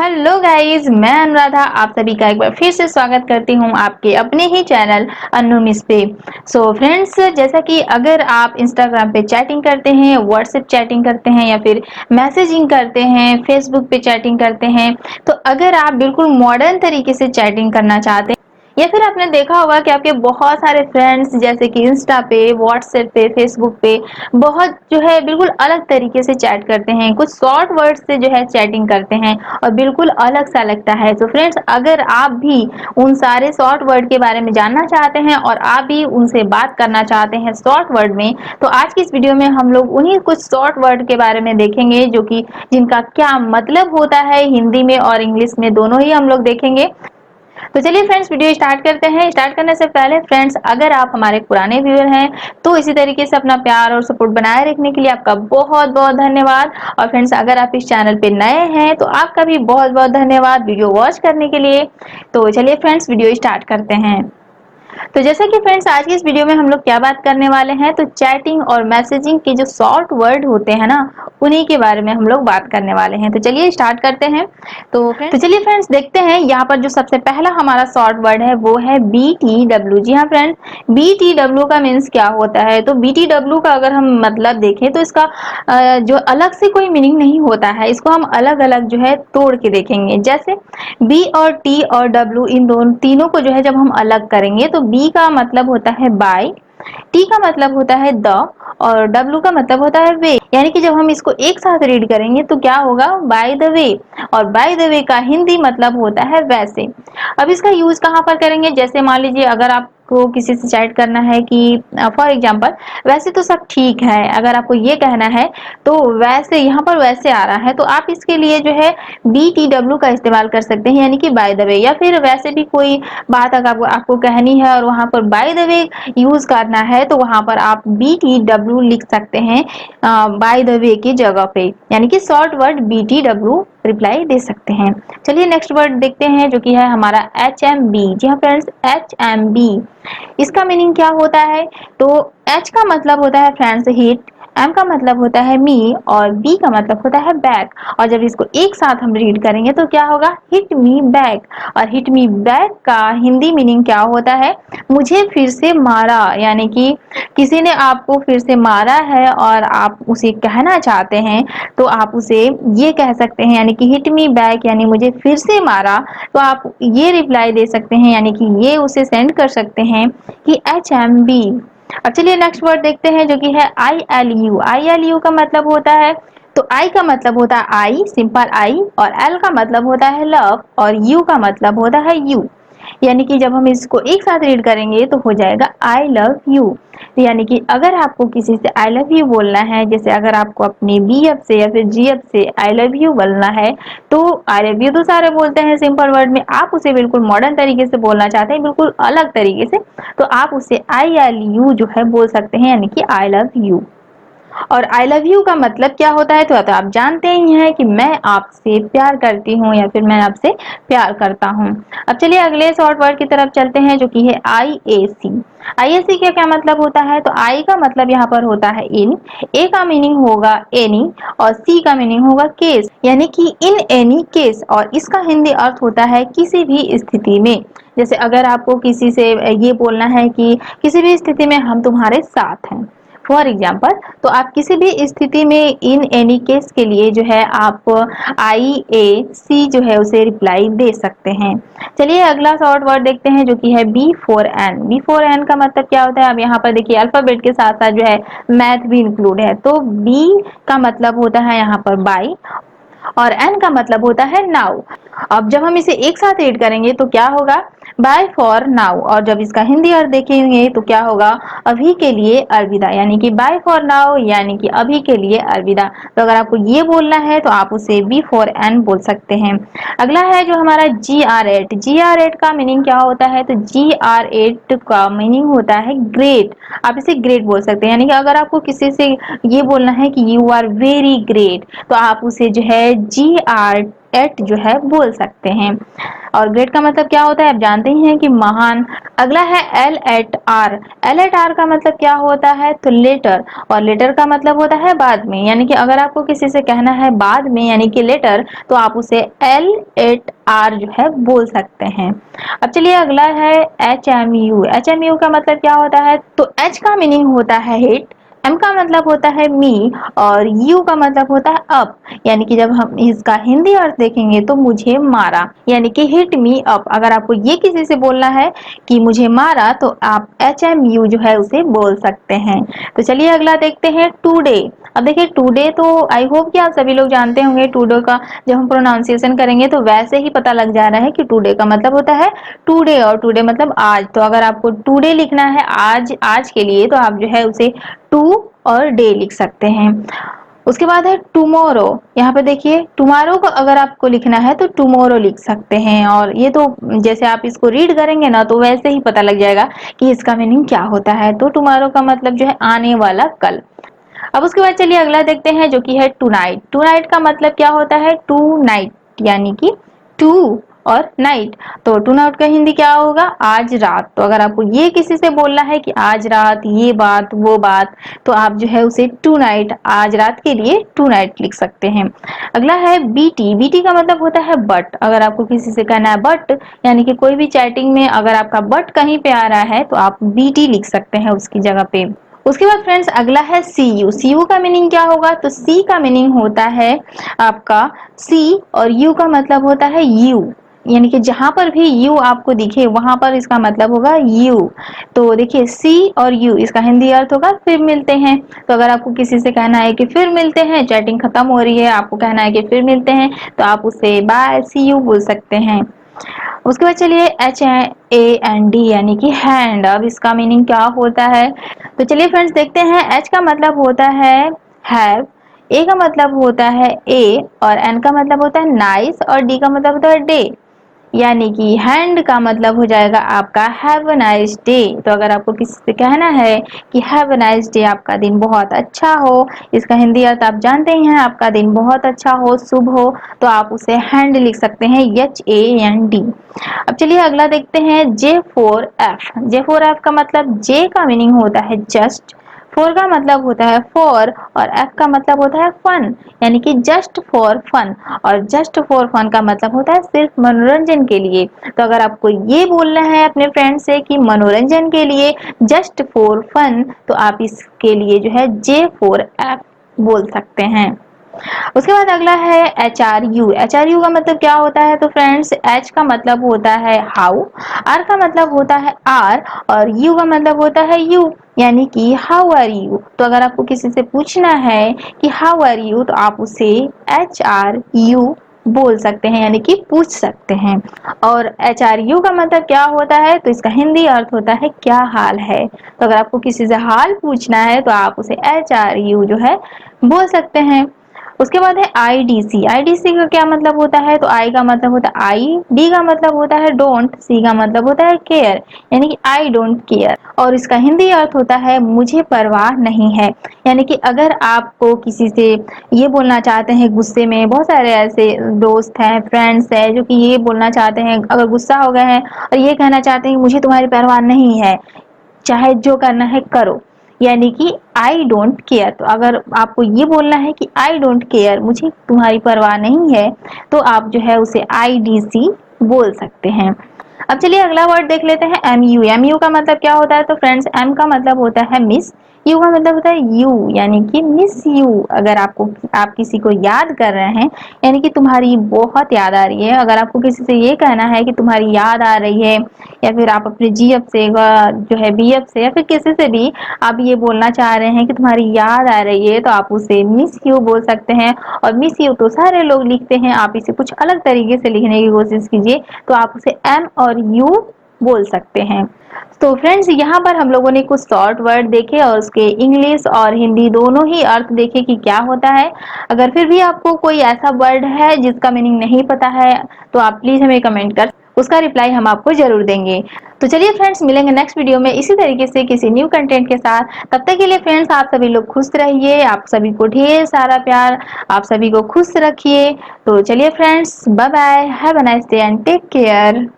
Hello guys, मैं अनुराधा आप सभी का एक बार फिर से स्वागत करती हूँ आपके अपने ही चैनल अन्नू मिस पे। सो फ्रेंड्स, जैसा कि अगर आप इंस्टाग्राम पे चैटिंग करते हैं, व्हाट्सएप चैटिंग करते हैं या फिर मैसेजिंग करते हैं, फेसबुक पे चैटिंग करते हैं, तो अगर आप बिल्कुल मॉडर्न तरीके से चैटिंग करना चाहते हैं या फिर आपने देखा होगा कि आपके बहुत सारे फ्रेंड्स जैसे कि इंस्टा पे, व्हाट्सएप पे, फेसबुक पे बहुत जो है बिल्कुल अलग तरीके से चैट करते हैं, कुछ शॉर्ट वर्ड से जो है चैटिंग करते हैं और बिल्कुल अलग सा लगता है। तो फ्रेंड्स, अगर आप भी उन सारे शॉर्ट वर्ड के बारे में जानना चाहते हैं और आप भी उनसे बात करना चाहते हैं शॉर्ट वर्ड में, तो आज की इस वीडियो में हम लोग उन्हीं कुछ शॉर्ट वर्ड के बारे में देखेंगे जो कि जिनका क्या मतलब होता है हिंदी में और इंग्लिश में, दोनों ही हम लोग देखेंगे। तो चलिए फ्रेंड्स, वीडियो स्टार्ट करते हैं। स्टार्ट करने से पहले फ्रेंड्स, अगर आप हमारे पुराने व्यूअर हैं तो इसी तरीके से अपना प्यार और सपोर्ट बनाए रखने के लिए आपका बहुत बहुत धन्यवाद। और फ्रेंड्स, अगर आप इस चैनल पे नए हैं तो आपका भी बहुत बहुत धन्यवाद वीडियो वॉच करने के लिए। तो चलिए फ्रेंड्स, वीडियो स्टार्ट करते हैं। तो जैसा कि फ्रेंड्स, आज की इस वीडियो में हम लोग क्या बात करने वाले हैं, तो चैटिंग और मैसेजिंग के जो शॉर्ट वर्ड होते हैं ना, उन्हीं के बारे में हम लोग बात करने वाले हैं। तो चलिए स्टार्ट करते हैं। तो चलिए फ्रेंड्स, देखते हैं यहाँ पर जो सबसे पहला हमारा शॉर्ट वर्ड है वो है BTW। जी हाँ फ्रेंड्स, BTW का मीन्स क्या होता है, तो BTW का अगर हम मतलब देखें तो इसका जो अलग से कोई मीनिंग नहीं होता है, इसको हम अलग अलग जो है तोड़ के देखेंगे। जैसे बी और टी और डब्ल्यू, इन दोनों तीनों को जो है जब हम अलग करेंगे तो बी का मतलब होता है बाय, टी का मतलब होता है द और डब्ल्यू का मतलब होता है वे। यानी कि जब हम इसको एक साथ रीड करेंगे तो क्या होगा, बाय द वे। और बाय द वे का हिंदी मतलब होता है वैसे। अब इसका यूज कहाँ पर करेंगे, जैसे मान लीजिए अगर आपको किसी से चैट करना है कि फॉर एग्जांपल वैसे तो सब ठीक है, अगर आपको ये कहना है तो वैसे यहाँ पर वैसे आ रहा है तो आप इसके लिए जो है BTW का इस्तेमाल कर सकते हैं, यानी कि बाय द वे। या फिर वैसे भी कोई बात अगर आपको कहनी है और वहां पर बाय द वे यूज करना है तो वहां पर आप BTW लिख सकते हैं बाय द वे की जगह पे, यानी कि शॉर्ट वर्ड BTW रिप्लाई दे सकते हैं। चलिए नेक्स्ट वर्ड देखते हैं जो कि है हमारा HMB। जी हाँ फ्रेंड्स, HMB इसका मीनिंग क्या होता है, तो H का मतलब होता है फ्रेंड्स हिट, M का मतलब होता है मी और B का मतलब होता है बैक। और जब इसको एक साथ हम रीड करेंगे तो क्या होगा, हिट मी बैक। और हिट मी बैक का हिंदी मीनिंग क्या होता है, मुझे फिर से मारा। यानी कि किसी ने आपको फिर से मारा है और आप उसे कहना चाहते हैं तो आप उसे ये कह सकते हैं, यानी कि हिट मी बैक यानी मुझे फिर से मारा। तो आप ये रिप्लाई दे सकते हैं, यानी कि ये उसे सेंड कर सकते हैं कि HMB। अब चलिए नेक्स्ट वर्ड देखते हैं जो कि है ILU। ILU का मतलब होता है, तो I का मतलब होता है आई, सिंपल आई, और L का मतलब होता है लव और U का मतलब होता है यू। यानी कि जब हम इसको एक साथ रीड करेंगे तो हो जाएगा आई लव यू। यानी कि अगर आपको किसी से आई लव यू बोलना है, जैसे अगर आपको अपनी BF से या फिर GF से आई लव यू बोलना है, तो आई लव यू तो सारे बोलते हैं सिंपल वर्ड में, आप उसे बिल्कुल मॉडर्न तरीके से बोलना चाहते हैं, बिल्कुल अलग तरीके से, तो आप उसे ILU जो है बोल सकते हैं, यानी कि आई लव यू। और आई लव यू का मतलब क्या होता है, तो आप जानते ही हैं कि मैं आपसे प्यार करती हूँ या फिर मैं आपसे प्यार करता हूँ। अब चलिए अगले शॉर्ट वर्ड की तरफ चलते हैं जो कि है IAC। IAC का क्या मतलब होता है, तो आई का मतलब यहाँ पर होता है इन, ए का मीनिंग होगा एनी और सी का मीनिंग होगा केस, यानी कि इन एनी केस। और इसका हिंदी अर्थ होता है किसी भी स्थिति में। जैसे अगर आपको किसी से ये बोलना है कि किसी भी स्थिति में हम तुम्हारे साथ हैं, फॉर एग्जाम्पल, तो आप किसी भी स्थिति में इन एनी केस के लिए जो है आप IAC जो है उसे रिप्लाई दे सकते हैं। चलिए अगला शॉर्ट वर्ड देखते हैं जो कि है B4N। B4N का मतलब क्या होता है, अब यहाँ पर देखिए अल्फाबेट के साथ साथ जो है मैथ भी इंक्लूड है। तो B का मतलब होता है यहाँ पर बाई और N का मतलब होता है नाउ। अब जब हम इसे एक साथ रीड करेंगे तो क्या होगा, बाय फॉर नाउ। और जब इसका हिंदी अर्थ देखेंगे तो क्या होगा, अभी के लिए अलविदा। यानी कि बाय फॉर नाउ यानी कि अभी के लिए अलविदा। तो अगर आपको ये बोलना है तो आप उसे B4N बोल सकते हैं। अगला है जो हमारा GR8। GR8 का मीनिंग क्या होता है, तो GR8 का मीनिंग होता है ग्रेट। आप इसे ग्रेट बोल सकते हैं, यानी कि अगर आपको किसी से ये बोलना है कि यू आर वेरी ग्रेट तो आप उसे जो है GR एट जो है बोल सकते हैं। और ग्रेट का मतलब क्या होता है आप जानते ही हैं कि महान। अगला है L eight R. L eight R का मतलब क्या होता है तो लेटर, और लेटर का मतलब होता है बाद में, यानी कि अगर आपको किसी से कहना है बाद में यानी कि लेटर, तो आप उसे एल एट आर जो है बोल सकते हैं। अब चलिए अगला है H M U. H M U का मतलब क्या होता है तो एच का मीनिंग होता है हिट, एम का मतलब होता है मी, और यू का मतलब होता है अप, यानी कि जब हम इसका हिंदी अर्थ देखेंगे तो मुझे मारा, यानी कि हिट मी अप। अगर आपको ये किसी से बोलना है कि मुझे मारा तो आप एच एम यू जो है उसे बोल सकते हैं। तो चलिए अगला देखते हैं टुडे। अब देखिए टुडे तो आई होप कि आप सभी लोग जानते होंगे, टुडे का जब हम प्रोनाउंसिएशन करेंगे तो वैसे ही पता लग जा रहा है कि टुडे का मतलब होता है टुडे, और टुडे मतलब आज। तो अगर आपको टुडे लिखना है आज, आज के लिए, तो आप जो है उसे टू और डे लिख सकते हैं। उसके बाद है टुमारो। यहाँ पे देखिए टुमारो को अगर आपको लिखना है तो टुमारो लिख सकते हैं, और ये तो जैसे आप इसको रीड करेंगे ना तो वैसे ही पता लग जाएगा कि इसका मीनिंग क्या होता है। तो टुमारो का मतलब जो है आने वाला कल। अब उसके बाद चलिए अगला देखते हैं जो कि है टू नाइट। टू नाइट का मतलब क्या होता है टू नाइट, यानी कि टू और नाइट। तो टू नाइट का हिंदी क्या होगा आज रात। तो अगर आपको ये किसी से बोलना है कि आज रात ये बात वो बात, तो आप जो है उसे टू नाइट, आज रात के लिए टू नाइट लिख सकते हैं। अगला है बीटी। बीटी का मतलब होता है बट। अगर आपको किसी से कहना है बट, यानी कि कोई भी चैटिंग में अगर आपका बट कहीं पे आ रहा है तो आप बीटी लिख सकते हैं उसकी जगह पे। उसके बाद फ्रेंड्स अगला है सी यू। सी यू का मीनिंग क्या होगा तो सी का मीनिंग होता है आपका सी, और यू का मतलब होता है यू, यानी कि जहां पर भी यू आपको दिखे वहां पर इसका मतलब होगा यू। तो देखिए सी और यू इसका हिंदी अर्थ होगा फिर मिलते हैं। तो अगर आपको किसी से कहना है कि फिर मिलते हैं, चैटिंग खत्म हो रही है, आपको कहना है कि फिर मिलते हैं, तो आप उसे बाय सी यू बोल सकते हैं। उसके बाद चलिए एच ए एन डी यानी कि हैंड। अब इसका मीनिंग क्या होता है तो चलिए फ्रेंड्स देखते हैं। एच का मतलब होता है हैव, ए का मतलब होता है ए, और एन का मतलब होता है नाइस, और डी का मतलब होता है डे, यानी कि हैंड का मतलब हो जाएगा आपका हैव अ नाइस डे। तो अगर आपको किसी से कहना है कि हैव अ नाइस डे, आपका दिन बहुत अच्छा हो, इसका हिंदी अर्थ आप जानते ही हैं, आपका दिन बहुत अच्छा हो, शुभ हो, तो आप उसे हैंड लिख सकते हैं एच ए एन डी। अब चलिए अगला देखते हैं जे फोर एफ। जे फोर एफ का मतलब जे का मीनिंग होता है जस्ट, फोर का मतलब होता है फॉर, और एफ का मतलब होता है फन, यानी कि जस्ट फॉर फन। और जस्ट फॉर फन का मतलब होता है सिर्फ मनोरंजन के लिए। तो अगर आपको ये बोलना है अपने फ्रेंड से कि मनोरंजन के लिए जस्ट फॉर फन, तो आप इसके लिए जो है जे फोर एफ बोल सकते हैं। उसके बाद अगला है H R you. H R you का मतलब क्या होता है तो फ्रेंड्स एच का मतलब होता है हाउ, आर का मतलब होता है आर, और यू का मतलब होता है यू, यानी कि हाउ आर यू। तो अगर आपको किसी से पूछना है कि हाउ आर यू, तो आप उसे एच आर यू बोल सकते हैं, यानी कि पूछ सकते हैं। और एच आर यू का मतलब क्या होता है तो इसका हिंदी अर्थ होता है क्या हाल है। तो अगर आपको किसी से हाल पूछना है तो आप उसे एच आर यू जो है बोल सकते हैं। उसके बाद है I D C. I D C का क्या मतलब होता है तो आई का मतलब होता है आई, डी का मतलब होता है डोंट, सी का मतलब होता है केयर, यानी कि आई डोंट केयर। और इसका हिंदी अर्थ होता है मुझे परवाह नहीं है। यानी कि अगर आपको किसी से ये बोलना चाहते हैं गुस्से में, बहुत सारे ऐसे दोस्त हैं, फ्रेंड्स हैं जो कि ये बोलना चाहते हैं, अगर गुस्सा हो गए हैं और ये कहना चाहते हैं कि मुझे तुम्हारी परवाह नहीं है, चाहे जो करना है करो, यानी कि आई डोंट केयर। तो अगर आपको ये बोलना है कि आई डोंट केयर, मुझे तुम्हारी परवाह नहीं है, तो आप जो है उसे आई डी सी बोल सकते हैं। अब चलिए अगला वर्ड देख लेते हैं एम यू। एम यू का मतलब क्या होता है तो फ्रेंड्स एम का मतलब होता है मिस, यू का मतलब होता है यू, यानी कि मिस यू। अगर आपको आप किसी को याद कर रहे हैं, यानी कि तुम्हारी बहुत याद आ रही है, अगर आपको किसी से ये कहना है कि तुम्हारी याद आ रही है, या फिर आप अपने जीएफ से जो है बीएफ से या फिर किसी से भी आप ये बोलना चाह रहे हैं कि तुम्हारी याद आ रही है, तो आप उसे मिस यू बोल सकते हैं। और मिस यू तो सारे लोग लिखते हैं, आप इसे कुछ अलग तरीके से लिखने की कोशिश कीजिए, तो आप उसे एम और यू बोल सकते हैं। तो फ्रेंड्स यहाँ पर हम लोगों ने कुछ शॉर्ट वर्ड देखे और उसके इंग्लिश और हिंदी दोनों ही अर्थ देखे कि क्या होता है। अगर फिर भी आपको कोई ऐसा वर्ड है जिसका मीनिंग नहीं पता है तो आप प्लीज हमें कमेंट कर, उसका रिप्लाई हम आपको जरूर देंगे। तो चलिए फ्रेंड्स, मिलेंगे नेक्स्ट वीडियो में इसी तरीके से किसी न्यू कंटेंट के साथ। तब तक के लिए फ्रेंड्स आप सभी लोग खुश रहिए, आप सभी को ढेर सारा प्यार, आप सभी को खुश रखिए। तो चलिए friends, bye bye, have a nice day and take care.